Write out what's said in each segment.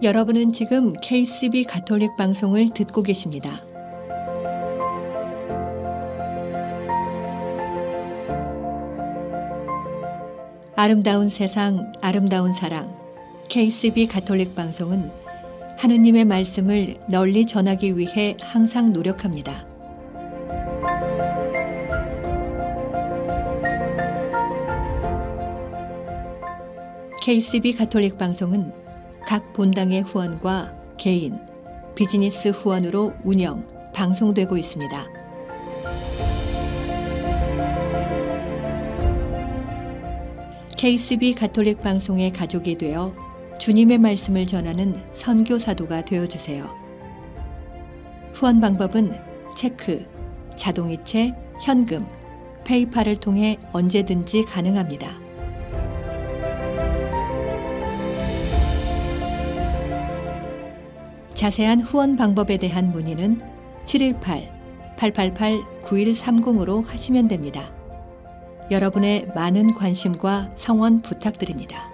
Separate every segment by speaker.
Speaker 1: 여러분은 지금 KCB 가톨릭 방송을 듣고 계십니다. 아름다운 세상, 아름다운 사랑. KCB 가톨릭 방송은 하느님의 말씀을 널리 전하기 위해 항상 노력합니다. KCB 가톨릭 방송은 각 본당의 후원과 개인, 비즈니스 후원으로 운영, 방송되고 있습니다. KCB 가톨릭 방송의 가족이 되어 주님의 말씀을 전하는 선교사도가 되어주세요. 후원 방법은 체크, 자동이체, 현금, 페이팔을 통해 언제든지 가능합니다. 자세한 후원 방법에 대한 문의는 718-888-9130으로 하시면 됩니다. 여러분의 많은 관심과 성원 부탁드립니다.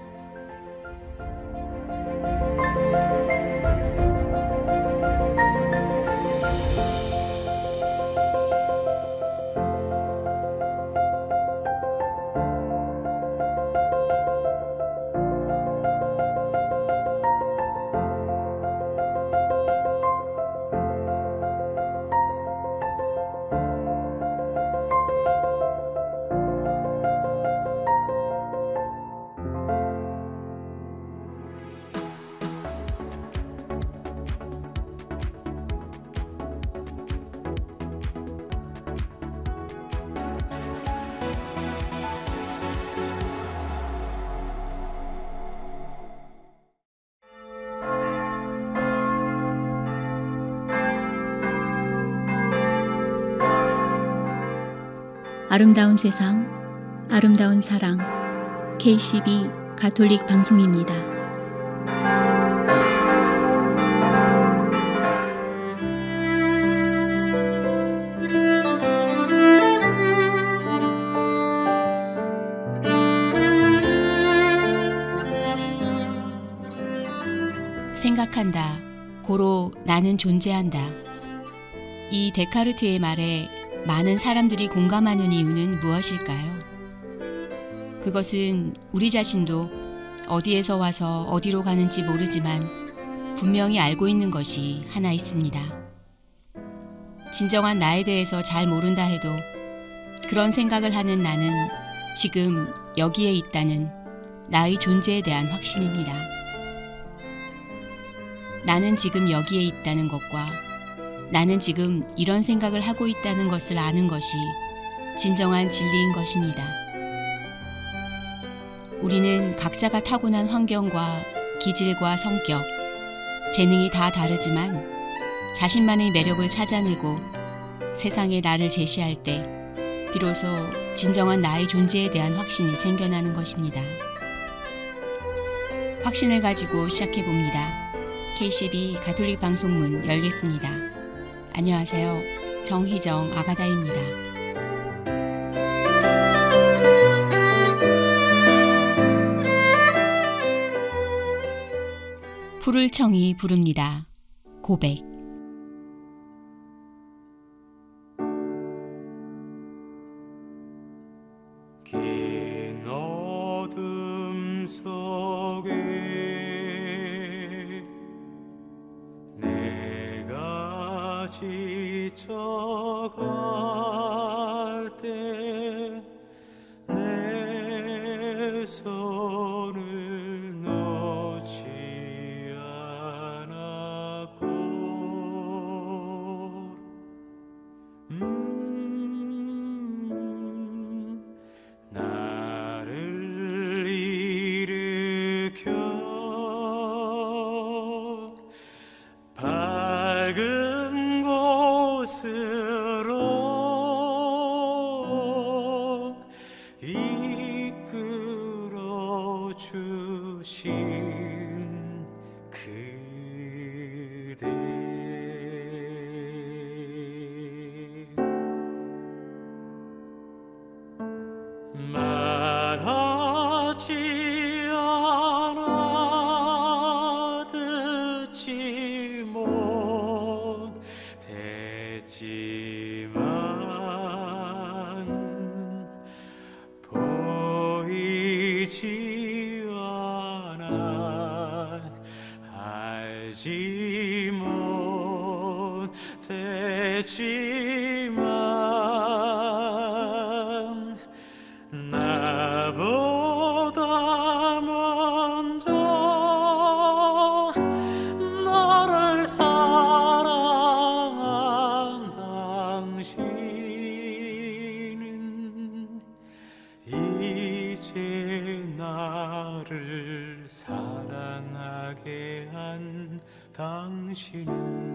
Speaker 2: 아름다운 세상, 아름다운 사랑, KCB 가톨릭 방송입니다. 생각한다. 고로 나는 존재한다. 이 데카르트의 말에 많은 사람들이 공감하는 이유는 무엇일까요? 그것은 우리 자신도 어디에서 와서 어디로 가는지 모르지만 분명히 알고 있는 것이 하나 있습니다. 진정한 나에 대해서 잘 모른다 해도 그런 생각을 하는 나는 지금 여기에 있다는 나의 존재에 대한 확신입니다. 나는 지금 여기에 있다는 것과 나는 지금 이런 생각을 하고 있다는 것을 아는 것이 진정한 진리인 것입니다. 우리는 각자가 타고난 환경과 기질과 성격, 재능이 다 다르지만 자신만의 매력을 찾아내고 세상에 나를 제시할 때 비로소 진정한 나의 존재에 대한 확신이 생겨나는 것입니다. 확신을 가지고 시작해봅니다. KCB 가톨릭 방송문 열겠습니다. 안녕하세요. 정희정 아가다입니다. 푸를 청이 부릅니다. 고백.
Speaker 3: 긴 어둠 속에 내가 지쳐갈 때 내 손을 놓지 않았고 나를 일으켜 밝은 곳으로 이끌어 주신 그대 말하지 않아도 나를 사랑하게 한 당신은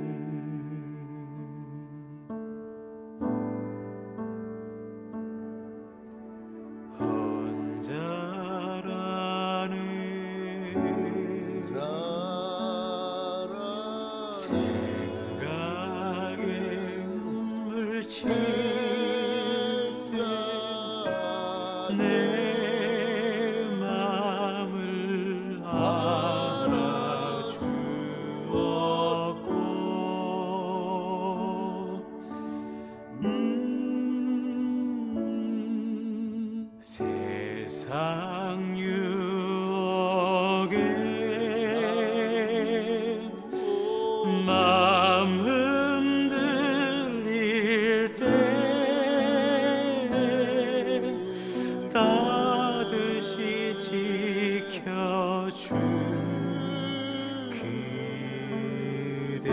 Speaker 3: 생각에 물칠 때 내 맘을 알아주었고 세상 유혹에 마음 흔들릴 때 따뜻이 지켜준 그대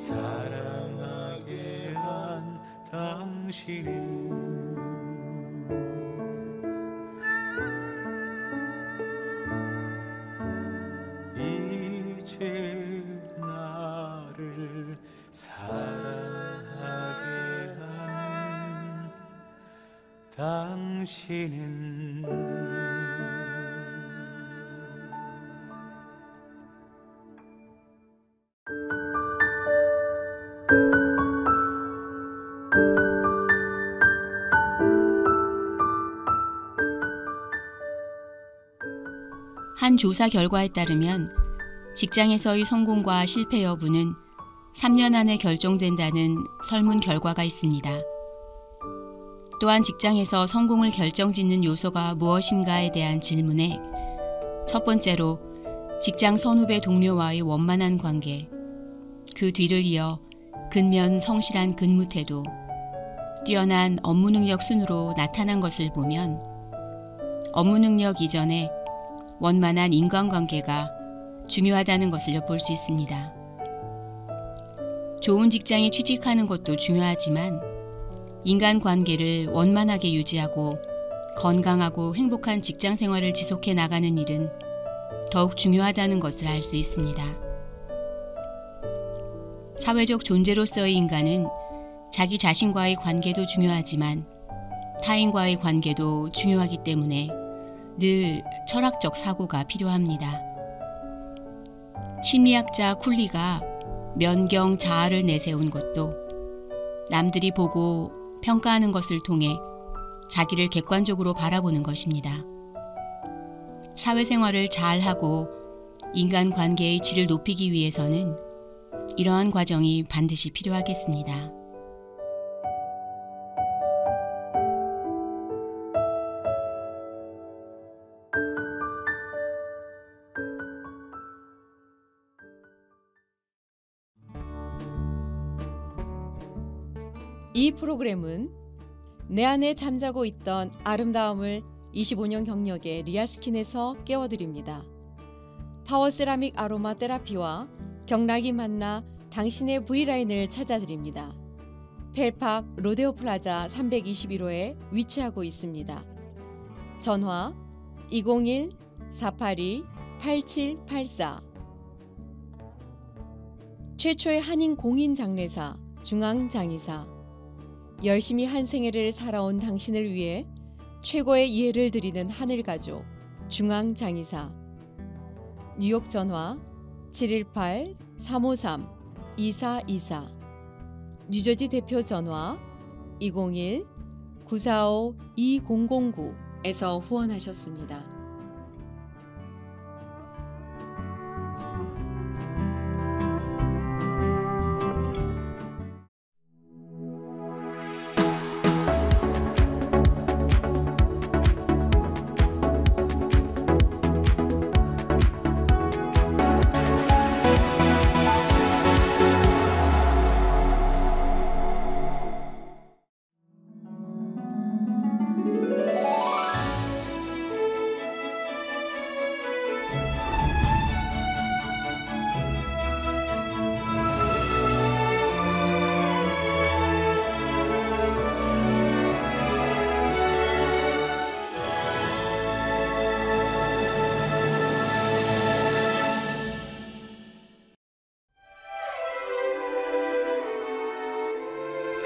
Speaker 3: 사랑하게 한 당신은 이제 나를 사랑하게 한 당신은
Speaker 2: 한 조사 결과에 따르면 직장에서의 성공과 실패 여부는 3년 안에 결정된다는 설문 결과가 있습니다. 또한 직장에서 성공을 결정짓는 요소가 무엇인가에 대한 질문에 첫 번째로 직장 선후배 동료와의 원만한 관계, 그 뒤를 이어 근면 성실한 근무 태도, 뛰어난 업무 능력 순으로 나타난 것을 보면 업무 능력 이전에 원만한 인간관계가 중요하다는 것을 엿볼 수 있습니다. 좋은 직장에 취직하는 것도 중요하지만 인간관계를 원만하게 유지하고 건강하고 행복한 직장 생활을 지속해 나가는 일은 더욱 중요하다는 것을 알 수 있습니다. 사회적 존재로서의 인간은 자기 자신과의 관계도 중요하지만 타인과의 관계도 중요하기 때문에 늘 철학적 사고가 필요합니다. 심리학자 쿨리가 면경 자아를 내세운 것도 남들이 보고 평가하는 것을 통해 자기를 객관적으로 바라보는 것입니다. 사회생활을 잘하고 인간관계의 질을 높이기 위해서는 이러한 과정이 반드시 필요하겠습니다.
Speaker 1: 이 프로그램은 내 안에 잠자고 있던 아름다움을 25년 경력의 리아스킨에서 깨워드립니다. 파워세라믹 아로마 테라피와 경락이 만나 당신의 V라인을 찾아드립니다. 펠팍 로데오 플라자 321호에 위치하고 있습니다. 전화 201-482-8784. 최초의 한인 공인 장례사 중앙장의사. 열심히 한 생애를 살아온 당신을 위해 최고의 이해를 드리는 하늘가족 중앙장의사. 뉴욕 전화 718-353-2424. 뉴저지 대표 전화 201-945-2009에서 후원하셨습니다.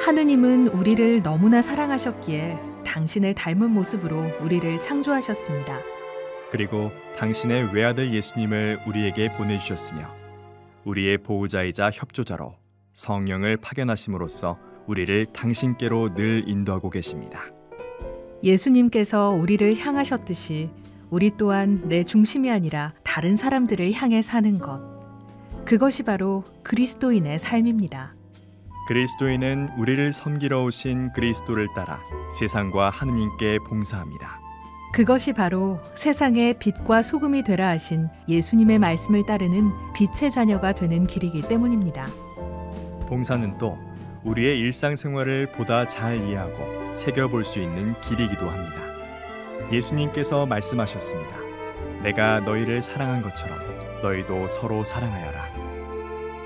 Speaker 4: 하느님은 우리를 너무나 사랑하셨기에 당신을 닮은 모습으로 우리를 창조하셨습니다.
Speaker 5: 그리고 당신의 외아들 예수님을 우리에게 보내주셨으며 우리의 보호자이자 협조자로 성령을 파견하심으로써 우리를 당신께로 늘 인도하고 계십니다.
Speaker 4: 예수님께서 우리를 향하셨듯이 우리 또한 내 중심이 아니라 다른 사람들을 향해 사는 것. 그것이 바로 그리스도인의 삶입니다.
Speaker 5: 그리스도인은 우리를 섬기러 오신 그리스도를 따라 세상과 하느님께 봉사합니다.
Speaker 4: 그것이 바로 세상의 빛과 소금이 되라 하신 예수님의 말씀을 따르는 빛의 자녀가 되는 길이기 때문입니다.
Speaker 5: 봉사는 또 우리의 일상생활을 보다 잘 이해하고 새겨볼 수 있는 길이기도 합니다. 예수님께서 말씀하셨습니다. 내가 너희를 사랑한 것처럼 너희도 서로 사랑하여라.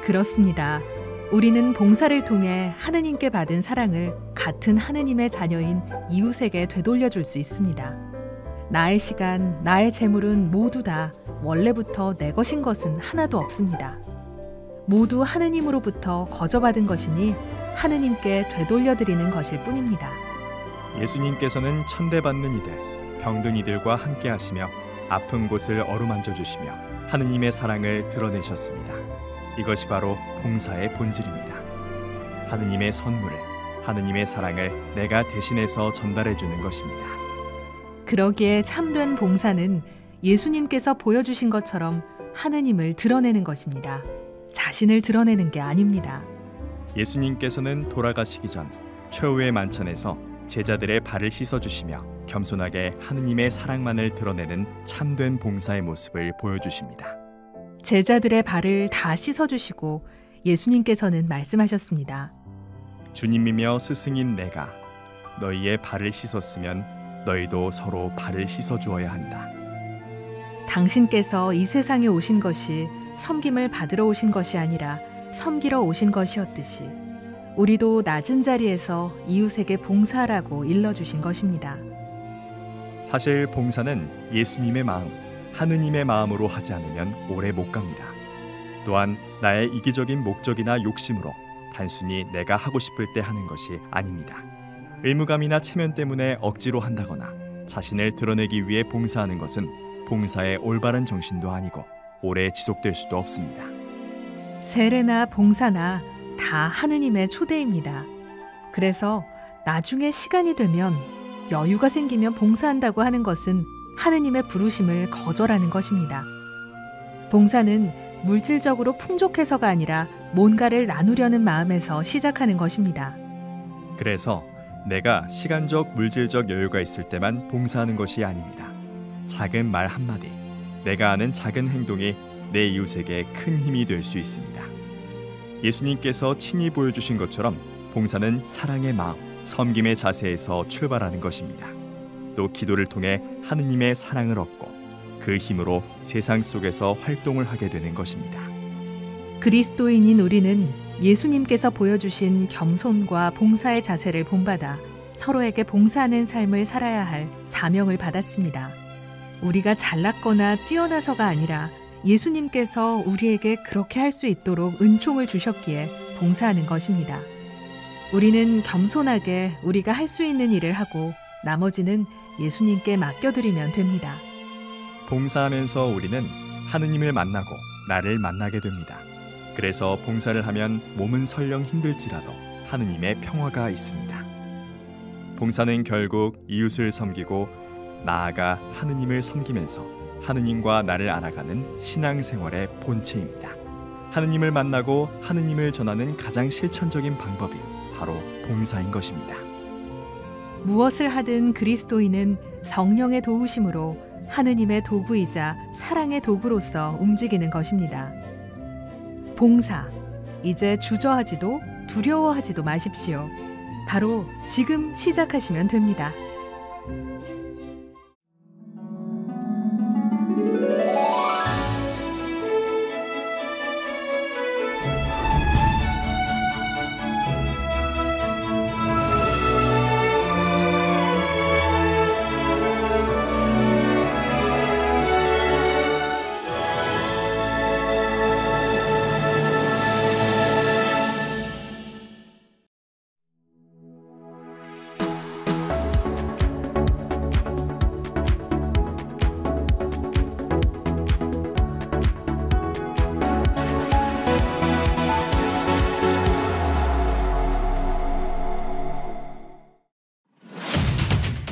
Speaker 4: 그렇습니다. 우리는 봉사를 통해 하느님께 받은 사랑을 같은 하느님의 자녀인 이웃에게 되돌려줄 수 있습니다. 나의 시간, 나의 재물은 모두 다 원래부터 내 것인 것은 하나도 없습니다. 모두 하느님으로부터 거저받은 것이니 하느님께 되돌려드리는 것일 뿐입니다.
Speaker 5: 예수님께서는 천대받는 이들, 병든 이들과 함께 하시며 아픈 곳을 어루만져 주시며 하느님의 사랑을 드러내셨습니다. 이것이 바로 봉사의 본질입니다. 하느님의 선물을, 하느님의 사랑을 내가 대신해서 전달해 주는 것입니다.
Speaker 4: 그러기에 참된 봉사는 예수님께서 보여주신 것처럼 하느님을 드러내는 것입니다. 자신을 드러내는 게 아닙니다.
Speaker 5: 예수님께서는 돌아가시기 전 최후의 만찬에서 제자들의 발을 씻어주시며 겸손하게 하느님의 사랑만을 드러내는 참된 봉사의 모습을 보여주십니다.
Speaker 4: 제자들의 발을 다 씻어주시고 예수님께서는 말씀하셨습니다.
Speaker 5: 주님이며 스승인 내가 너희의 발을 씻었으면 너희도 서로 발을 씻어주어야 한다.
Speaker 4: 당신께서 이 세상에 오신 것이 섬김을 받으러 오신 것이 아니라 섬기러 오신 것이었듯이 우리도 낮은 자리에서 이웃에게 봉사하라고 일러주신 것입니다.
Speaker 5: 사실 봉사는 예수님의 마음, 하느님의 마음으로 하지 않으면 오래 못 갑니다. 또한 나의 이기적인 목적이나 욕심으로 단순히 내가 하고 싶을 때 하는 것이 아닙니다. 의무감이나 체면 때문에 억지로 한다거나 자신을 드러내기 위해 봉사하는 것은 봉사의 올바른 정신도 아니고 오래 지속될 수도 없습니다.
Speaker 4: 세례나 봉사나 다 하느님의 초대입니다. 그래서 나중에 시간이 되면 여유가 생기면 봉사한다고 하는 것은 하느님의 부르심을 거절하는 것입니다. 봉사는 물질적으로 풍족해서가 아니라 뭔가를 나누려는 마음에서 시작하는 것입니다.
Speaker 5: 그래서 내가 시간적, 물질적 여유가 있을 때만 봉사하는 것이 아닙니다. 작은 말 한마디, 내가 하는 작은 행동이 내 이웃에게 큰 힘이 될 수 있습니다. 예수님께서 친히 보여주신 것처럼 봉사는 사랑의 마음, 섬김의 자세에서 출발하는 것입니다. 또 기도를 통해 하느님의 사랑을 얻고 그 힘으로 세상 속에서 활동을 하게 되는 것입니다.
Speaker 4: 그리스도인인 우리는 예수님께서 보여주신 겸손과 봉사의 자세를 본받아 서로에게 봉사하는 삶을 살아야 할 사명을 받았습니다. 우리가 잘났거나 뛰어나서가 아니라 예수님께서 우리에게 그렇게 할 수 있도록 은총을 주셨기에 봉사하는 것입니다. 우리는 겸손하게 우리가 할 수 있는 일을 하고 나머지는 예수님께 맡겨드리면 됩니다.
Speaker 5: 봉사하면서 우리는 하느님을 만나고 나를 만나게 됩니다. 그래서 봉사를 하면 몸은 설령 힘들지라도 하느님의 평화가 있습니다. 봉사는 결국 이웃을 섬기고 나아가 하느님을 섬기면서 하느님과 나를 알아가는 신앙생활의 본체입니다. 하느님을 만나고 하느님을 전하는 가장 실천적인 방법이 바로 봉사인 것입니다.
Speaker 4: 무엇을 하든 그리스도인은 성령의 도우심으로 하느님의 도구이자 사랑의 도구로서 움직이는 것입니다. 봉사, 이제 주저하지도 두려워하지도 마십시오. 바로 지금 시작하시면 됩니다.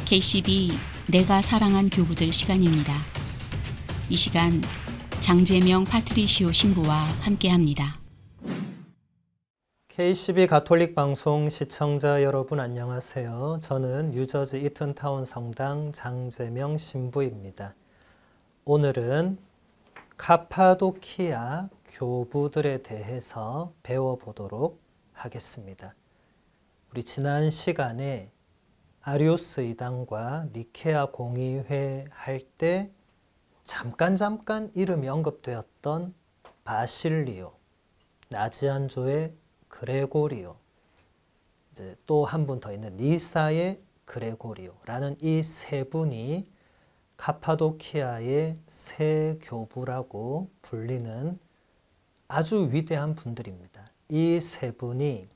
Speaker 2: KCB 내가 사랑한 교부들 시간입니다. 이 시간 장재명 파트리시오 신부와 함께합니다.
Speaker 6: KCB 가톨릭 방송 시청자 여러분 안녕하세요. 저는 뉴저지 이튼타운 성당 장재명 신부입니다. 오늘은 카파도키아 교부들에 대해서 배워보도록 하겠습니다. 우리 지난 시간에 아리우스 이단과 니케아 공의회 할 때 잠깐 이름이 언급되었던 바실리오, 나지안조의 그레고리오, 이제 또 한 분 더 있는 니사의 그레고리오라는 이 세 분이 카파도키아의 세 교부라고 불리는 아주 위대한 분들입니다. 이 세 분이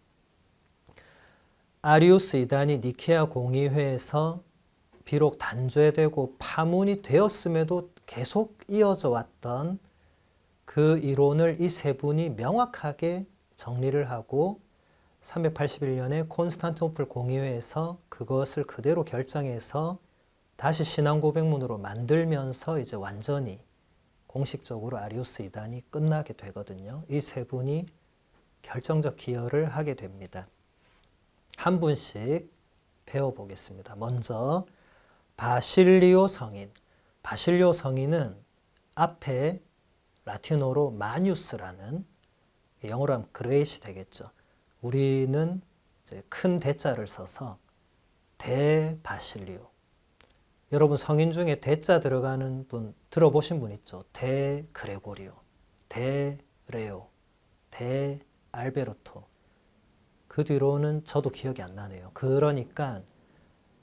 Speaker 6: 아리우스 이단이 니케아 공의회에서 비록 단죄되고 파문이 되었음에도 계속 이어져 왔던 그 이론을 이 세 분이 명확하게 정리를 하고 381년에 콘스탄티노플 공의회에서 그것을 그대로 결정해서 다시 신앙고백문으로 만들면서 이제 완전히 공식적으로 아리우스 이단이 끝나게 되거든요. 이 세 분이 결정적 기여를 하게 됩니다. 한 분씩 배워보겠습니다. 먼저 바실리오 성인. 바실리오 성인은 앞에 라틴어로 마뉴스라는, 영어로 하면 그레이시 되겠죠. 우리는 이제 큰 대자를 써서 대바실리오. 여러분 성인 중에 대자 들어가는 분 들어보신 분 있죠? 대그레고리오, 대레오, 대알베르토. 그 뒤로는 저도 기억이 안 나네요. 그러니까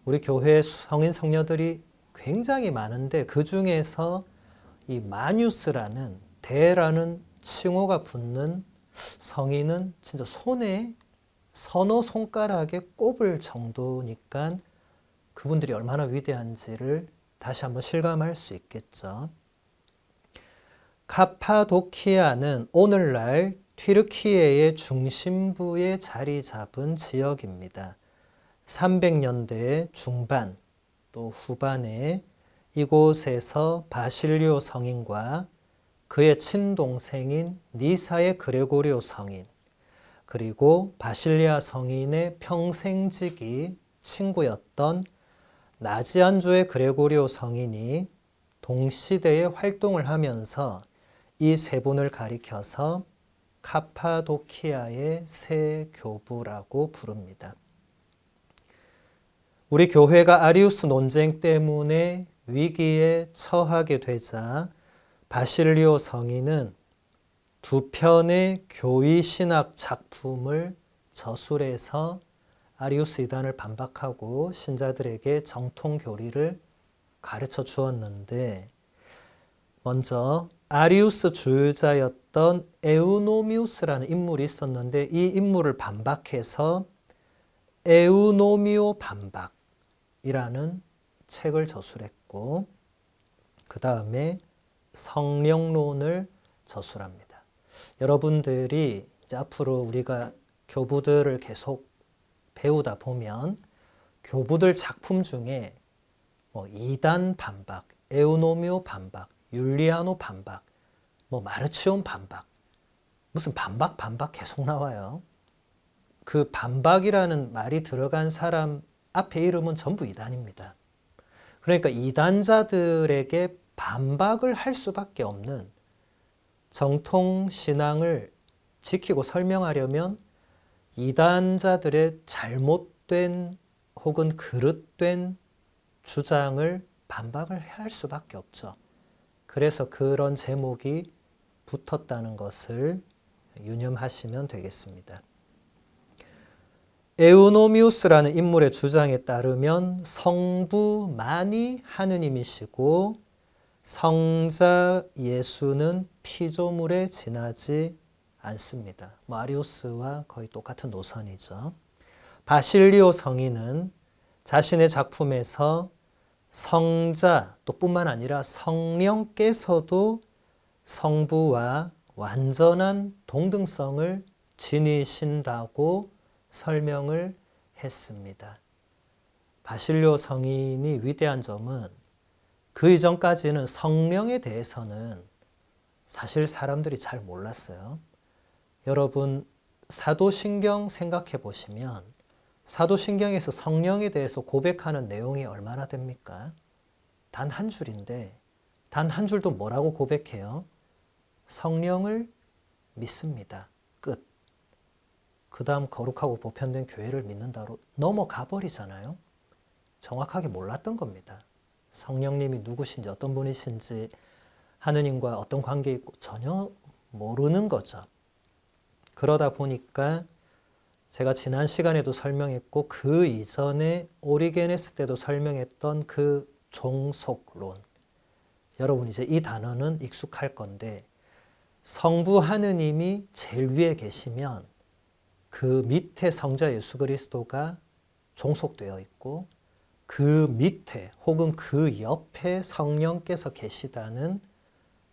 Speaker 6: 우리 교회 성인 성녀들이 굉장히 많은데 그 중에서 이 마뉴스라는 대라는 칭호가 붙는 성인은 진짜 손에 서너 손가락에 꼽을 정도니까 그분들이 얼마나 위대한지를 다시 한번 실감할 수 있겠죠. 카파도키아는 오늘날 튀르키예의 중심부에 자리 잡은 지역입니다. 300년대 중반 또 후반에 이곳에서 바실리오 성인과 그의 친동생인 니사의 그레고리오 성인, 그리고 바실리아 성인의 평생지기 친구였던 나지안조의 그레고리오 성인이 동시대에 활동을 하면서 이 세 분을 가리켜서 카파도키아의 세 교부라고 부릅니다. 우리 교회가 아리우스 논쟁 때문에 위기에 처하게 되자 바실리오 성인은 두 편의 교의 신학 작품을 저술해서 아리우스 이단을 반박하고 신자들에게 정통 교리를 가르쳐 주었는데, 먼저 아리우스 주유자였던 에우노미우스라는 인물이 있었는데 이 인물을 반박해서 에우노미오 반박이라는 책을 저술했고, 그 다음에 성령론을 저술합니다. 여러분들이 이제 앞으로 우리가 교부들을 계속 배우다 보면 교부들 작품 중에 이단 반박, 에우노미오 반박, 율리아노 반박, 마르치온 반박, 무슨 반박 계속 나와요. 그 반박이라는 말이 들어간 사람 앞에 이름은 전부 이단입니다. 그러니까 이단자들에게 반박을 할 수밖에 없는, 정통 신앙을 지키고 설명하려면 이단자들의 잘못된 혹은 그릇된 주장을 반박을 할 수밖에 없죠. 그래서 그런 제목이 붙었다는 것을 유념하시면 되겠습니다. 에우노미우스라는 인물의 주장에 따르면 성부만이 하느님이시고 성자 예수는 피조물에 지나지 않습니다. 아리우스와 거의 똑같은 노선이죠. 바실리오 성인은 자신의 작품에서 성자 또 뿐만 아니라 성령께서도 성부와 완전한 동등성을 지니신다고 설명을 했습니다. 바실리오 성인이 위대한 점은 그 이전까지는 성령에 대해서는 사실 사람들이 잘 몰랐어요. 여러분 사도신경 생각해 보시면 사도신경에서 성령에 대해서 고백하는 내용이 얼마나 됩니까? 단 한 줄인데 단 한 줄도 뭐라고 고백해요? 성령을 믿습니다. 끝. 그 다음 거룩하고 보편된 교회를 믿는다로 넘어가 버리잖아요. 정확하게 몰랐던 겁니다. 성령님이 누구신지 어떤 분이신지 하느님과 어떤 관계에 있고 전혀 모르는 거죠. 그러다 보니까 제가 지난 시간에도 설명했고 그 이전에 오리게네스 때도 설명했던 그 종속론, 여러분 이제 이 단어는 익숙할 건데 성부 하느님이 제일 위에 계시면 그 밑에 성자 예수 그리스도가 종속되어 있고 그 밑에 혹은 그 옆에 성령께서 계시다는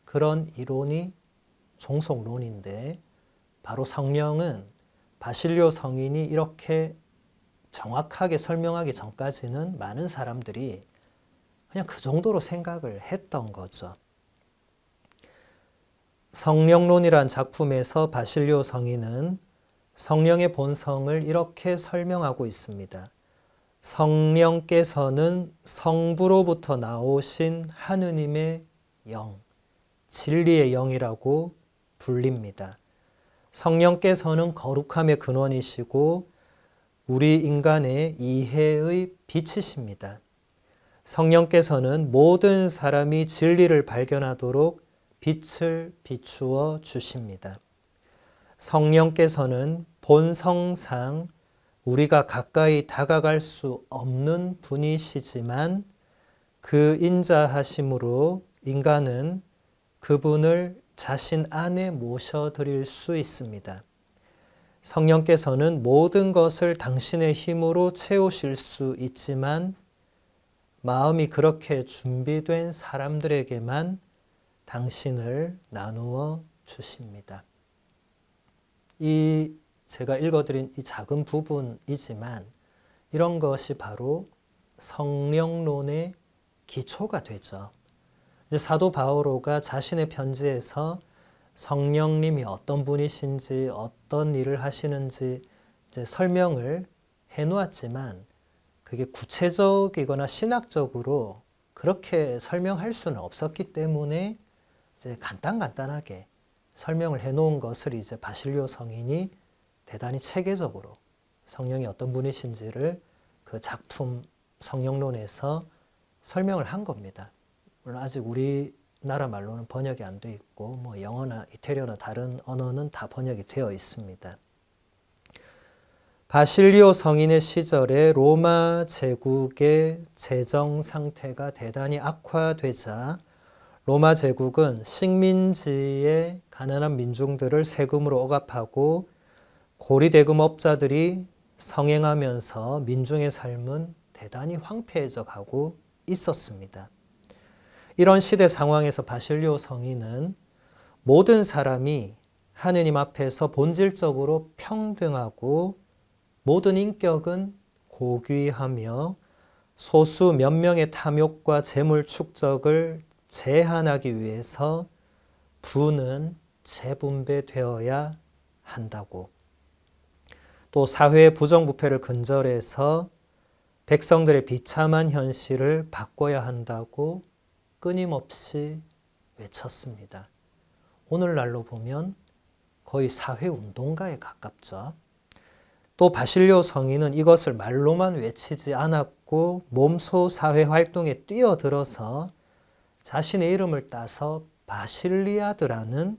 Speaker 6: 그런 이론이 종속론인데, 바로 성령은 바실리오 성인이 이렇게 정확하게 설명하기 전까지는 많은 사람들이 그냥 그 정도로 생각을 했던 거죠. 성령론이란 작품에서 바실리오 성인은 성령의 본성을 이렇게 설명하고 있습니다. 성령께서는 성부로부터 나오신 하느님의 영, 진리의 영이라고 불립니다. 성령께서는 거룩함의 근원이시고 우리 인간의 이해의 빛이십니다. 성령께서는 모든 사람이 진리를 발견하도록 빛을 비추어 주십니다. 성령께서는 본성상 우리가 가까이 다가갈 수 없는 분이시지만 그 인자하심으로 인간은 그분을 자신 안에 모셔드릴 수 있습니다. 성령께서는 모든 것을 당신의 힘으로 채우실 수 있지만 마음이 그렇게 준비된 사람들에게만 당신을 나누어 주십니다. 이 제가 읽어드린 이 작은 부분이지만 이런 것이 바로 성령론의 기초가 되죠. 이제 사도 바오로가 자신의 편지에서 성령님이 어떤 분이신지 어떤 일을 하시는지 이제 설명을 해놓았지만 그게 구체적이거나 신학적으로 그렇게 설명할 수는 없었기 때문에 이제 간단하게 설명을 해놓은 것을 이제 바실리오 성인이 대단히 체계적으로 성령이 어떤 분이신지를 그 작품 성령론에서 설명을 한 겁니다. 물론 아직 우리나라 말로는 번역이 안 돼 있고 뭐 영어나 이태리어나 다른 언어는 다 번역이 되어 있습니다. 바실리오 성인의 시절에 로마 제국의 재정 상태가 대단히 악화되자 로마 제국은 식민지의 가난한 민중들을 세금으로 억압하고 고리대금업자들이 성행하면서 민중의 삶은 대단히 황폐해져 가고 있었습니다. 이런 시대 상황에서 바실리오 성인은 모든 사람이 하느님 앞에서 본질적으로 평등하고 모든 인격은 고귀하며 소수 몇 명의 탐욕과 재물 축적을 제한하기 위해서 부는 재분배되어야 한다고, 또 사회의 부정부패를 근절해서 백성들의 비참한 현실을 바꿔야 한다고 끊임없이 외쳤습니다. 오늘날로 보면 거의 사회운동가에 가깝죠. 또 바실리오 성인은 이것을 말로만 외치지 않았고 몸소 사회활동에 뛰어들어서 자신의 이름을 따서 바실리아드라는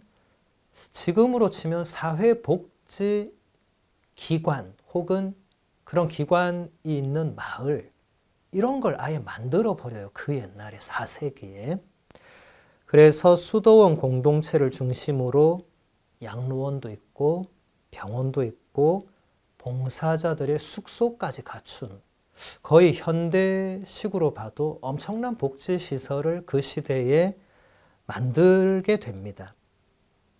Speaker 6: 지금으로 치면 사회복지기관 혹은 그런 기관이 있는 마을, 이런 걸 아예 만들어 버려요. 그 옛날에 4세기에. 그래서 수도원 공동체를 중심으로 양로원도 있고 병원도 있고 봉사자들의 숙소까지 갖춘 거의 현대식으로 봐도 엄청난 복지시설을 그 시대에 만들게 됩니다.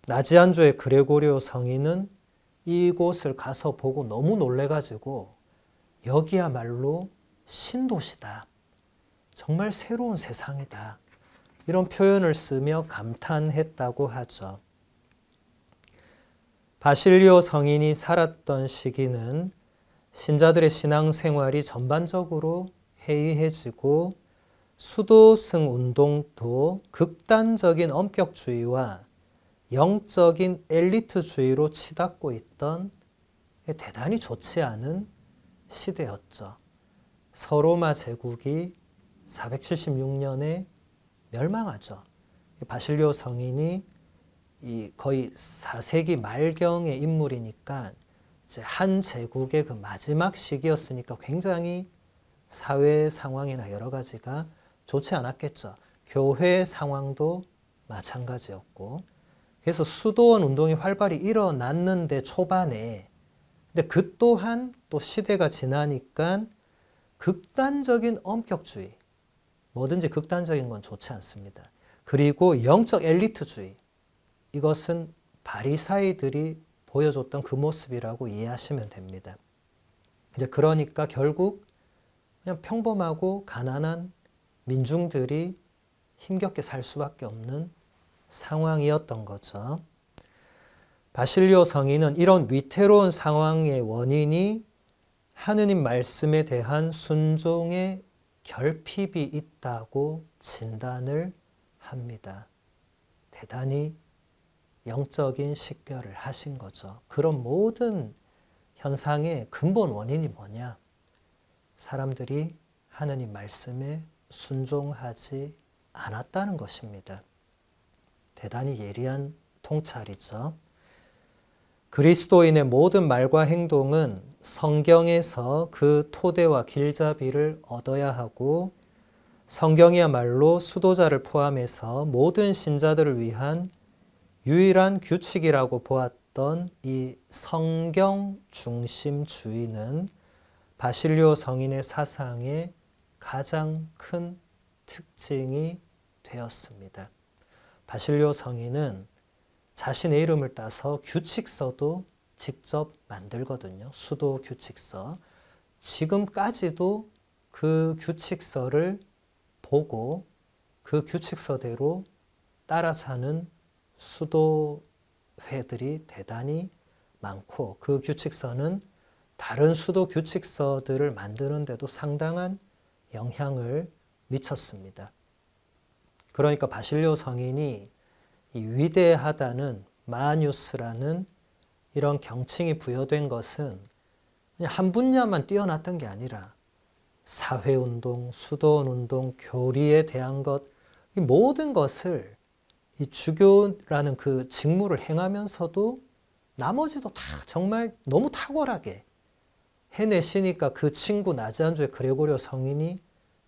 Speaker 6: 나지안조의 그레고리오 성인은 이곳을 가서 보고 너무 놀래가지고 여기야말로 신도시다. 정말 새로운 세상이다. 이런 표현을 쓰며 감탄했다고 하죠. 바실리오 성인이 살았던 시기는 신자들의 신앙생활이 전반적으로 해이해지고 수도승 운동도 극단적인 엄격주의와 영적인 엘리트주의로 치닫고 있던 대단히 좋지 않은 시대였죠. 서로마 제국이 476년에 멸망하죠. 바실리오 성인이 거의 4세기 말경의 인물이니까 이제 한 제국의 그 마지막 시기였으니까 굉장히 사회 상황이나 여러 가지가 좋지 않았겠죠. 교회 상황도 마찬가지였고, 그래서 수도원 운동이 활발히 일어났는데 초반에, 근데 그 또한 또 시대가 지나니까 극단적인 엄격주의, 뭐든지 극단적인 건 좋지 않습니다. 그리고 영적 엘리트주의, 이것은 바리사이들이 보여줬던 그 모습이라고 이해하시면 됩니다. 이제 그러니까 결국 그냥 평범하고 가난한 민중들이 힘겹게 살 수밖에 없는 상황이었던 거죠. 바실리오 성인은 이런 위태로운 상황의 원인이 하느님 말씀에 대한 순종의 결핍이 있다고 진단을 합니다. 대단히 영적인 식별을 하신 거죠. 그런 모든 현상의 근본 원인이 뭐냐? 사람들이 하느님 말씀에 순종하지 않았다는 것입니다. 대단히 예리한 통찰이죠. 그리스도인의 모든 말과 행동은 성경에서 그 토대와 길잡이를 얻어야 하고, 성경이야말로 수도자를 포함해서 모든 신자들을 위한 유일한 규칙이라고 보았던 이 성경 중심주의는 바실리오 성인의 사상의 가장 큰 특징이 되었습니다. 바실리오 성인은 자신의 이름을 따서 규칙서도 직접 만들거든요. 수도 규칙서. 지금까지도 그 규칙서를 보고 그 규칙서대로 따라 사는 수도회들이 대단히 많고, 그 규칙서는 다른 수도 규칙서들을 만드는데도 상당한 영향을 미쳤습니다. 그러니까 바실리오 성인이 이 위대하다는 마니우스라는 이런 경칭이 부여된 것은 그냥 한 분야만 뛰어났던 게 아니라 사회운동, 수도원운동, 교리에 대한 것, 이 모든 것을 이 주교라는 그 직무를 행하면서도 나머지도 다 정말 너무 탁월하게 해내시니까 그 친구 나지안주의 그레고리오 성인이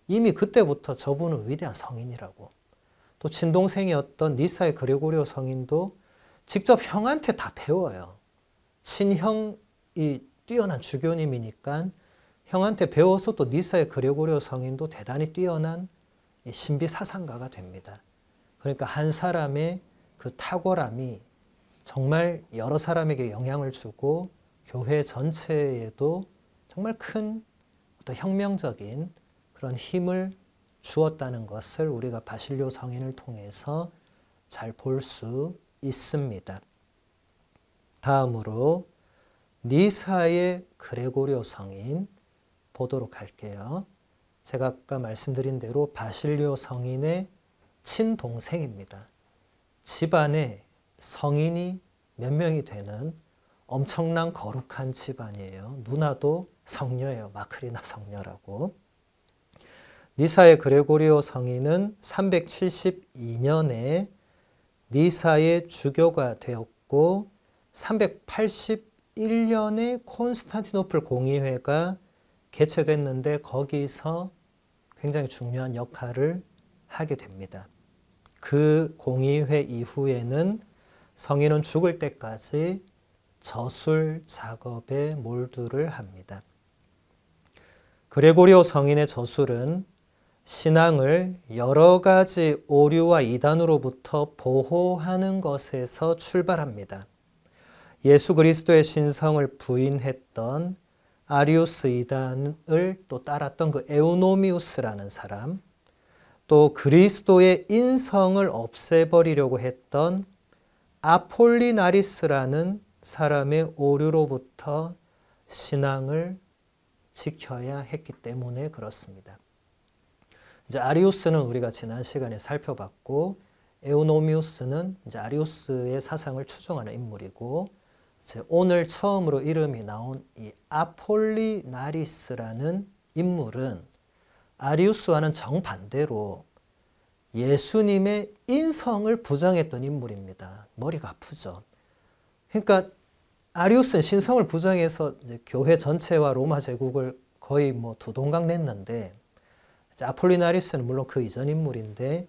Speaker 6: 이미 그때부터 저분은 위대한 성인이라고, 또 친동생이었던 니사의 그레고리오 성인도 직접 형한테 다 배워요. 친형이 뛰어난 주교님이니까 형한테 배워서 또 니사의 그레고리오 성인도 대단히 뛰어난 신비 사상가가 됩니다. 그러니까 한 사람의 그 탁월함이 정말 여러 사람에게 영향을 주고 교회 전체에도 정말 큰 어떤 혁명적인 그런 힘을 주었다는 것을 우리가 바실료 성인을 통해서 잘 볼 수 있습니다. 다음으로 니사의 그레고리오 성인 보도록 할게요. 제가 아까 말씀드린 대로 바실료 성인의 친동생입니다. 집안에 성인이 몇 명이 되는 엄청난 거룩한 집안이에요. 누나도 성녀예요. 마크리나 성녀라고. 니사의 그레고리오 성인은 372년에 니사의 주교가 되었고 381년에 콘스탄티노플 공의회가 개최됐는데 거기서 굉장히 중요한 역할을 하게 됩니다. 그 공의회 이후에는 성인은 죽을 때까지 저술 작업에 몰두를 합니다. 그레고리오 성인의 저술은 신앙을 여러 가지 오류와 이단으로부터 보호하는 것에서 출발합니다. 예수 그리스도의 신성을 부인했던 아리우스 이단을 또 따랐던 그 에우노미우스라는 사람, 또 그리스도의 인성을 없애버리려고 했던 아폴리나리스라는 사람의 오류로부터 신앙을 지켜야 했기 때문에 그렇습니다. 이제 아리우스는 우리가 지난 시간에 살펴봤고, 에우노미우스는 이제 아리우스의 사상을 추종하는 인물이고, 이제 오늘 처음으로 이름이 나온 이 아폴리나리스라는 인물은 아리우스와는 정반대로 예수님의 인성을 부정했던 인물입니다. 머리가 아프죠. 그러니까 아리우스는 신성을 부정해서 이제 교회 전체와 로마 제국을 거의 뭐 두 동강 냈는데, 아폴리나리스는 물론 그 이전 인물인데,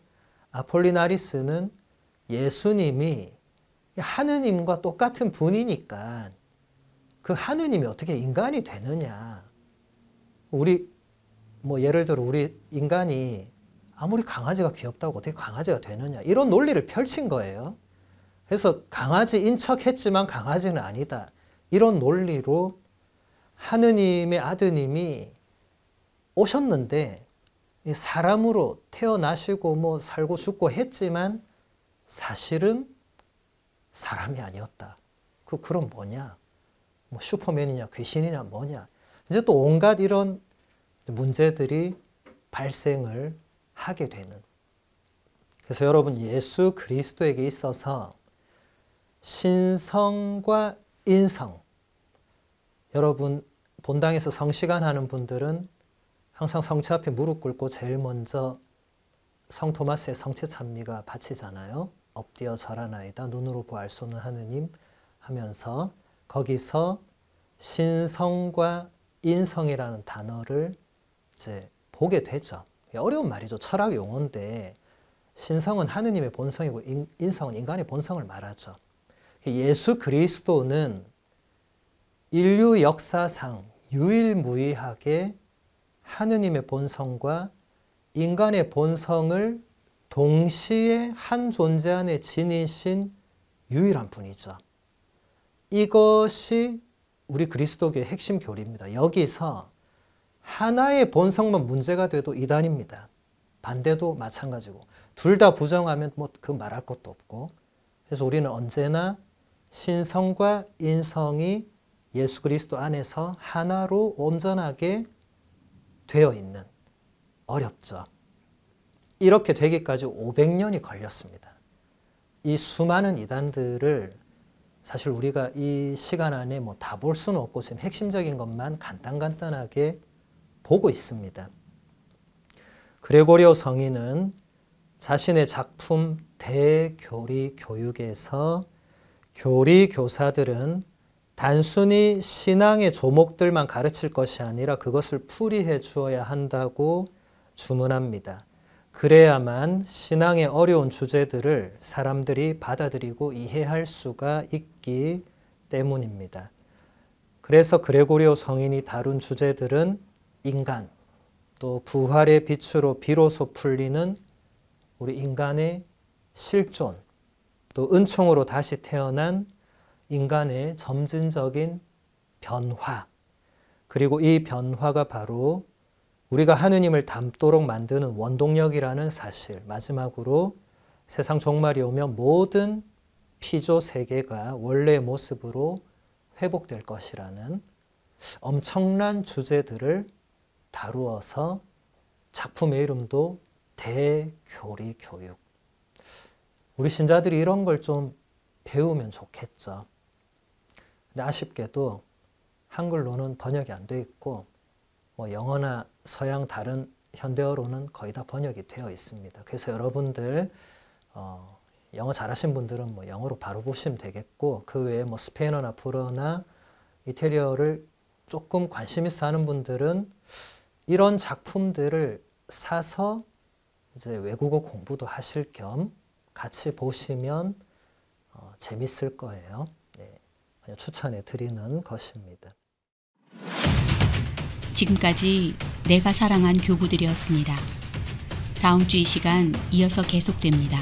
Speaker 6: 아폴리나리스는 예수님이 하느님과 똑같은 분이니까 그 하느님이 어떻게 인간이 되느냐. 우리 뭐 예를 들어 우리 인간이 아무리 강아지가 귀엽다고 어떻게 강아지가 되느냐. 이런 논리를 펼친 거예요. 그래서 강아지인 척했지만 강아지는 아니다. 이런 논리로 하느님의 아드님이 오셨는데 사람으로 태어나시고 뭐 살고 죽고 했지만 사실은 사람이 아니었다. 그럼 뭐냐? 뭐 슈퍼맨이냐 귀신이냐 뭐냐? 이제 또 온갖 이런 문제들이 발생을 하게 되는. 그래서 여러분, 예수 그리스도에게 있어서 신성과 인성, 여러분 본당에서 성시간 하는 분들은 항상 성체 앞에 무릎 꿇고 제일 먼저 성 토마스의 성체 찬미가 바치잖아요. 엎드려 절하나이다 눈으로 보알 수 없는 하느님 하면서 거기서 신성과 인성이라는 단어를 이제 보게 되죠. 어려운 말이죠. 철학 용어인데 신성은 하느님의 본성이고 인성은 인간의 본성을 말하죠. 예수 그리스도는 인류 역사상 유일무이하게 하느님의 본성과 인간의 본성을 동시에 한 존재 안에 지니신 유일한 분이죠. 이것이 우리 그리스도교의 핵심 교리입니다. 여기서 하나의 본성만 문제가 돼도 이단입니다. 반대도 마찬가지고. 둘 다 부정하면 뭐 그 말할 것도 없고. 그래서 우리는 언제나 신성과 인성이 예수 그리스도 안에서 하나로 온전하게 되어 있는, 어렵죠. 이렇게 되기까지 500년이 걸렸습니다. 이 수많은 이단들을 사실 우리가 이 시간 안에 뭐 다 볼 수는 없고 지금 핵심적인 것만 간단하게 보고 있습니다. 그레고리오 성인은 자신의 작품 대교리 교육에서 교리 교사들은 단순히 신앙의 조목들만 가르칠 것이 아니라 그것을 풀이해 주어야 한다고 주문합니다. 그래야만 신앙의 어려운 주제들을 사람들이 받아들이고 이해할 수가 있기 때문입니다. 그래서 그레고리오 성인이 다룬 주제들은 인간, 또 부활의 빛으로 비로소 풀리는 우리 인간의 실존, 또 은총으로 다시 태어난 인간의 점진적인 변화, 그리고 이 변화가 바로 우리가 하느님을 닮도록 만드는 원동력이라는 사실, 마지막으로 세상 종말이 오면 모든 피조 세계가 원래의 모습으로 회복될 것이라는 엄청난 주제들을 다루어서 작품의 이름도 대교리 교육. 우리 신자들이 이런 걸 좀 배우면 좋겠죠. 근데 아쉽게도 한글로는 번역이 안 돼 있고 영어나 서양 다른 현대어로는 거의 다 번역이 되어 있습니다. 그래서 여러분들 영어 잘하신 분들은 영어로 바로 보시면 되겠고, 그 외에 스페인어나 불어나 이태리어를 조금 관심 있어 하는 분들은 이런 작품들을 사서 이제 외국어 공부도 하실 겸 같이 보시면 재밌을 거예요. 네, 추천해 드리는 것입니다.
Speaker 2: 지금까지 내가 사랑한 교구들이었습니다. 다음 주 이 시간 이어서 계속됩니다.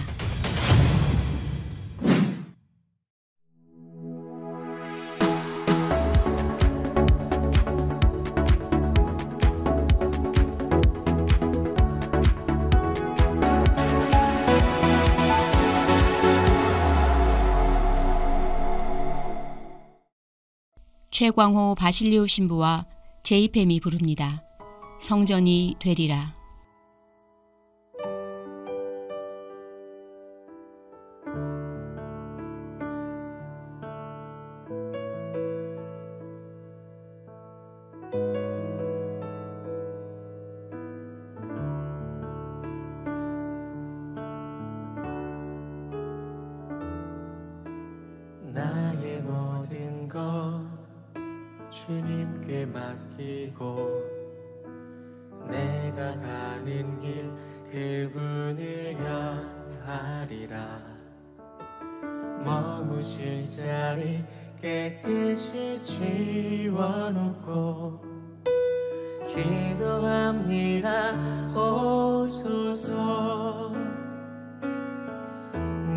Speaker 2: 최광호 바실리오 신부와 제이팸이 부릅니다. 성전이 되리라.
Speaker 3: 나의 모든 것 주님께 맡기고 내가 가는 길 그분을 향하리라. 머무실 자리 깨끗이 지워놓고 기도합니다. 오소서.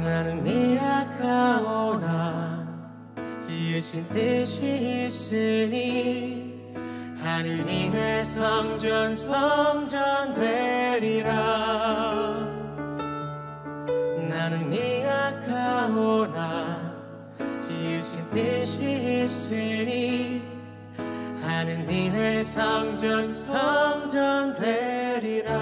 Speaker 3: 나는 미약하오나 지으신 뜻이 있으니 하느님의 성전 되리라. 나는 미약하오나 지으신 뜻이 있으니 하느님의 성전 되리라.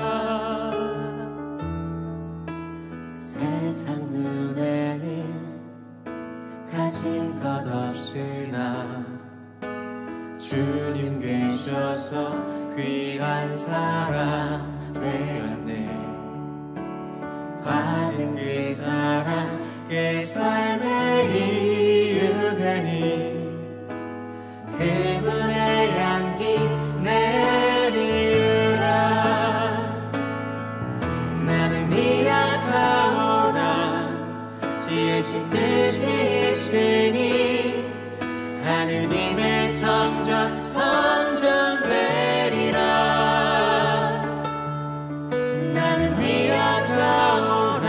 Speaker 3: 세상 눈에는 가진 것 없으나 주님 계셔서 귀한 사람 되었네. 받은 그 사랑 그 삶의 이유 되니 그분의 향기 내리우라. 나는 미약하오나 지으신 뜻이 있으니 하느님의 성전 되리라. 나는 미약하오나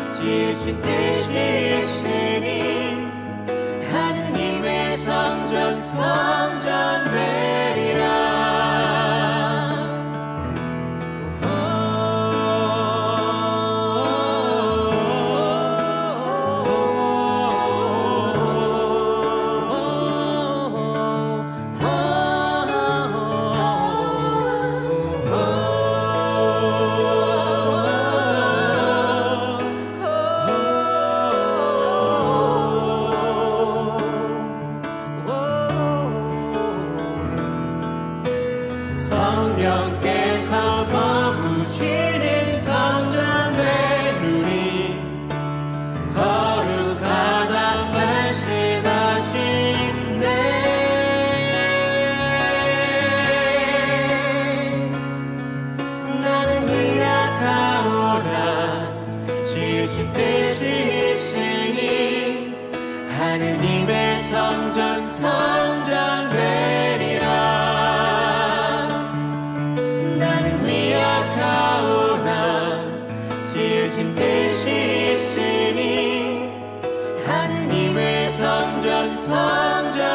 Speaker 3: 지으신 뜻이 있으니 하느님의 성전 되리라. 되시으시니 하느님의 성전 성전되리라. 나는 미약하오나 지으신 뜻이 있으니 하느님의 성전 성전되리라.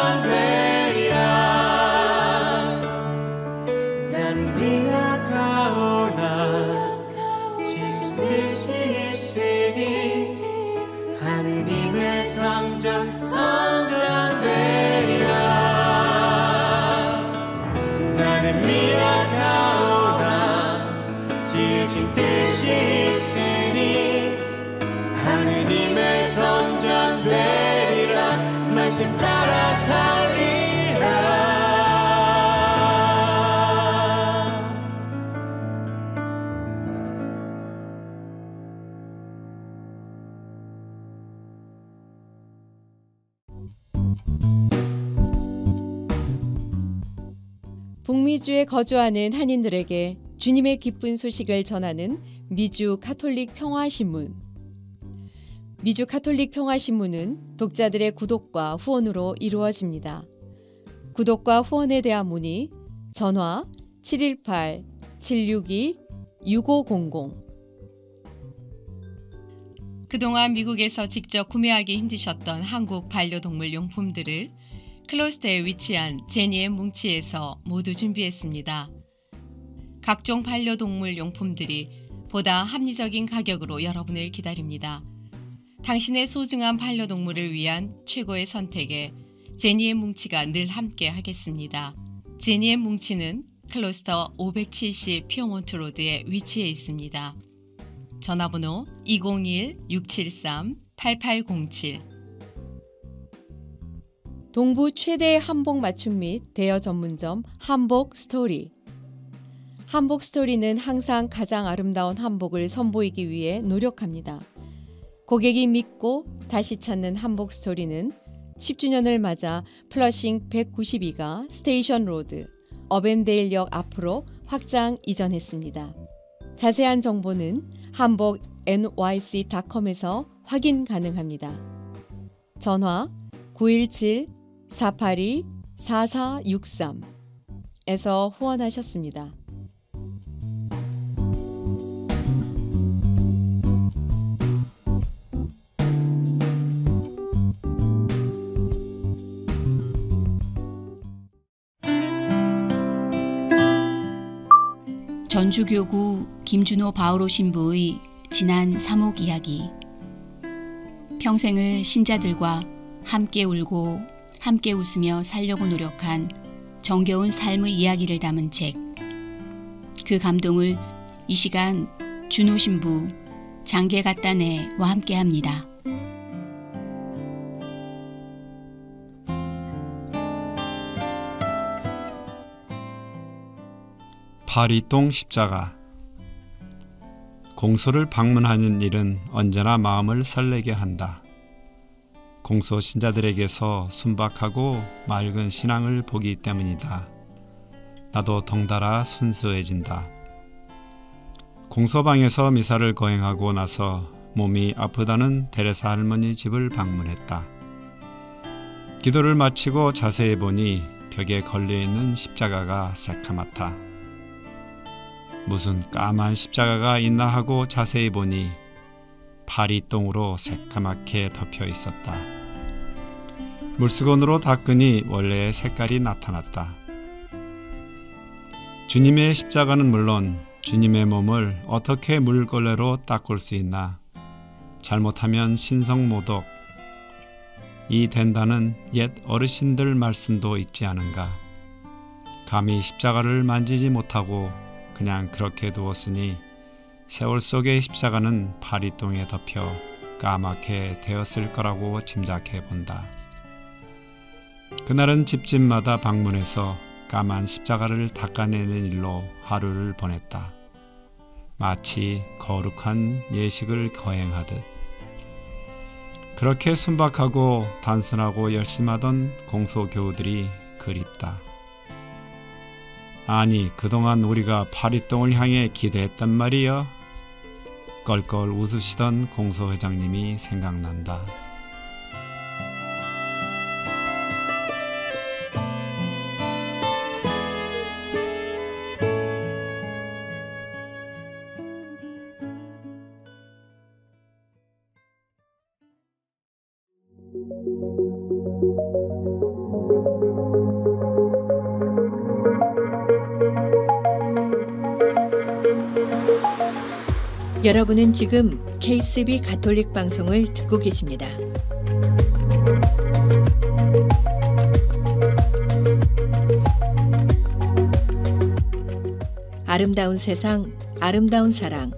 Speaker 3: 나는 미약하오나 지으신 뜻이 있으니 하느님의 성전 성전되리라. 나는 미약하오나 지으신 뜻이 있으니 하느님의 성전 되리라. 말씀 따라 살리라.
Speaker 1: 북미주에 거주하는 한인들에게 주님의 기쁜 소식을 전하는 미주 가톨릭 평화신문. 미주 가톨릭 평화신문은 독자들의 구독과 후원으로 이루어집니다. 구독과 후원에 대한 문의 전화 718-762-6500. 그동안 미국에서 직접 구매하기 힘드셨던 한국 반려동물 용품들을 클로스터에 위치한 제니의 뭉치에서 모두 준비했습니다. 각종 반려동물 용품들이 보다 합리적인 가격으로 여러분을 기다립니다. 당신의 소중한 반려동물을 위한 최고의 선택에 제니의 뭉치가 늘 함께 하겠습니다. 제니의 뭉치는 클로스터 570 피어몬트 로드에 위치해 있습니다. 전화번호 201-673-8807. 동부 최대의 한복 맞춤 및 대여 전문점 한복 스토리. 한복 스토리는 항상 가장 아름다운 한복을 선보이기 위해 노력합니다. 고객이 믿고 다시 찾는 한복 스토리는 10주년을 맞아 플러싱 192가 스테이션 로드, 어벤데일역 앞으로 확장 이전했습니다. 자세한 정보는 한복 nyc.com에서 확인 가능합니다. 전화 917-482-4463에서 후원하셨습니다.
Speaker 2: 전주교구 김준호 바오로 신부의 지난 사목 이야기. 평생을 신자들과 함께 울고 함께 웃으며 살려고 노력한 정겨운 삶의 이야기를 담은 책. 그 감동을 이 시간 준호 신부 장계 갖다네와 함께합니다.
Speaker 7: 파리똥 십자가. 공소를 방문하는 일은 언제나 마음을 설레게 한다. 공소 신자들에게서 순박하고 맑은 신앙을 보기 때문이다. 나도 덩달아 순수해진다. 공소방에서 미사를 거행하고 나서 몸이 아프다는 데레사 할머니 집을 방문했다. 기도를 마치고 자세히 보니 벽에 걸려있는 십자가가 새카맣다. 무슨 까만 십자가가 있나 하고 자세히 보니 파리똥으로 새까맣게 덮여 있었다. 물수건으로 닦으니 원래의 색깔이 나타났다. 주님의 십자가는 물론 주님의 몸을 어떻게 물걸레로 닦을 수 있나? 잘못하면 신성모독. 이 된다는 옛 어르신들 말씀도 있지 않은가? 감히 십자가를 만지지 못하고 그냥 그렇게 두었으니 세월 속의 십자가는 파리똥에 덮여 까맣게 되었을 거라고 짐작해 본다. 그날은 집집마다 방문해서 까만 십자가를 닦아내는 일로 하루를 보냈다. 마치 거룩한 예식을 거행하듯. 그렇게 순박하고 단순하고 열심하던 공소교우들이 그립다. 아니, 그동안 우리가 파리똥을 향해 기도했단 말이여. 껄껄 웃으시던 공소회장님이 생각난다.
Speaker 1: 여러분은 지금 KCB 가톨릭 방송을 듣고 계십니다. 아름다운 세상, 아름다운 사랑.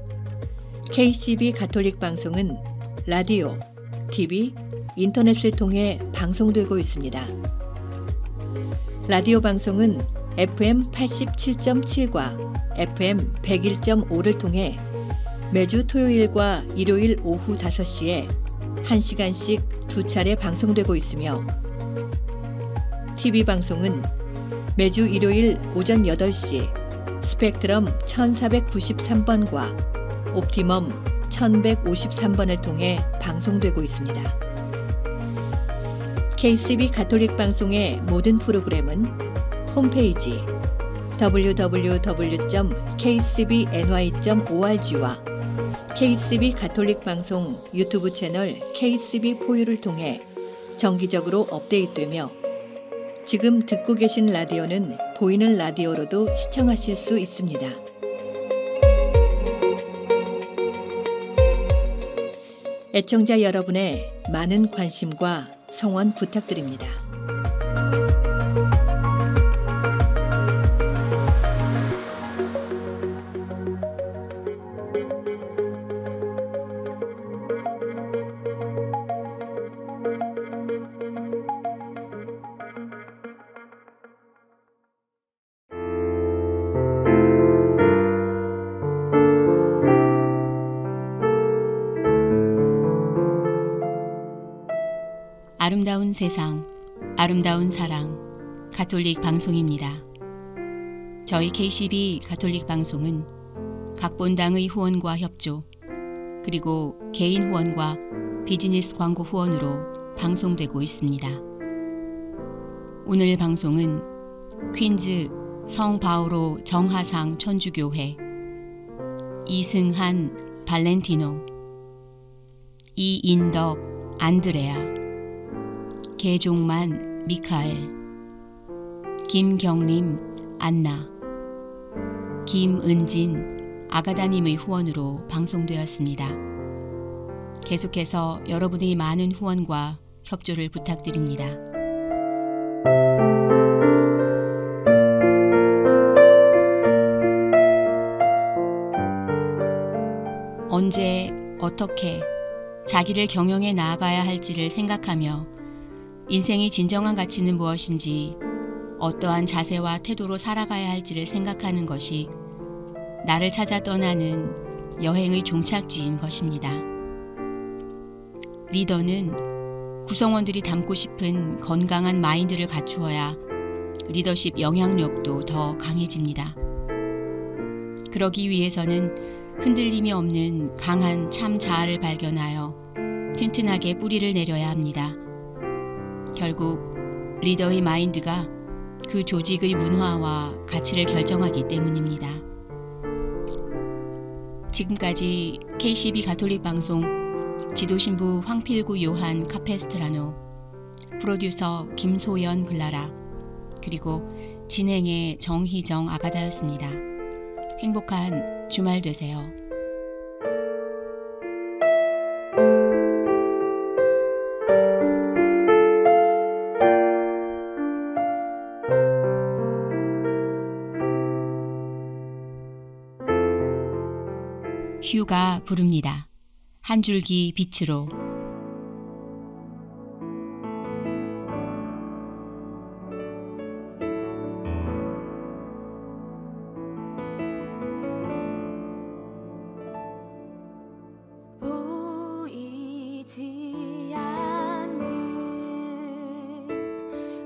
Speaker 1: KCB 가톨릭 방송은 라디오, TV, 인터넷을 통해 방송되고 있습니다. 라디오 방송은 FM 87.7과 FM 101.5를 통해 매주 토요일과 일요일 오후 5시에 1시간씩 2차례 방송되고 있으며 TV 방송은 매주 일요일 오전 8시 스펙트럼 1493번과 옵티멈 1153번을 통해 방송되고 있습니다. KCB 가톨릭 방송의 모든 프로그램은 홈페이지 www.kcbny.org와 KCB 가톨릭 방송 유튜브 채널 KCB 포유를 통해 정기적으로 업데이트되며 지금 듣고 계신 라디오는 보이는 라디오로도 시청하실 수 있습니다. 애청자 여러분의 많은 관심과 성원 부탁드립니다.
Speaker 2: 아름다운 세상, 아름다운 사랑, 가톨릭 방송입니다. 저희 KCB 가톨릭 방송은 각 본당의 후원과 협조, 그리고 개인 후원과 비즈니스 광고 후원으로 방송되고 있습니다. 오늘 방송은 퀸즈 성바오로 정하상 천주교회, 이승한 발렌티노, 이인덕 안드레아, 개종만 미카엘, 김경림 안나, 김은진 아가다님의 후원으로 방송되었습니다. 계속해서 여러분의 많은 후원과 협조를 부탁드립니다. 언제 어떻게 자기를 경영해 나아가야 할지를 생각하며 인생의 진정한 가치는 무엇인지, 어떠한 자세와 태도로 살아가야 할지를 생각하는 것이 나를 찾아 떠나는 여행의 종착지인 것입니다. 리더는 구성원들이 담고 싶은 건강한 마인드를 갖추어야 리더십 영향력도 더 강해집니다. 그러기 위해서는 흔들림이 없는 강한 참 자아를 발견하여 튼튼하게 뿌리를 내려야 합니다. 결국 리더의 마인드가 그 조직의 문화와 가치를 결정하기 때문입니다. 지금까지 KCB 가톨릭 방송 지도신부 황필구 요한 카페스트라노, 프로듀서 김소연 글라라, 그리고 진행의 정희정 아가다였습니다. 행복한 주말 되세요. 휴가 부릅니다. 한 줄기 빛으로.
Speaker 8: 보이지 않는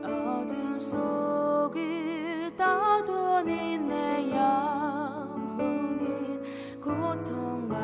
Speaker 8: 어둠 속을 떠도는 내 영혼은 고통과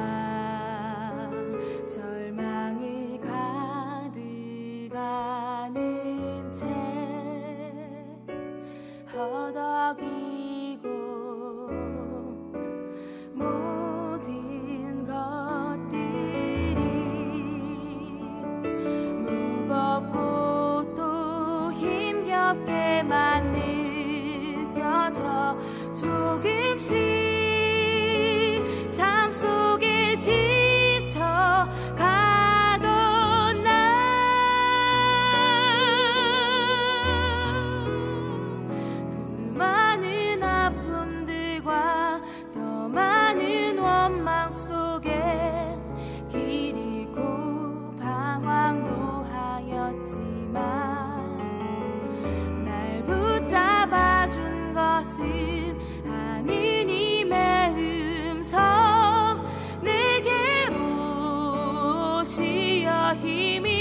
Speaker 8: 힘이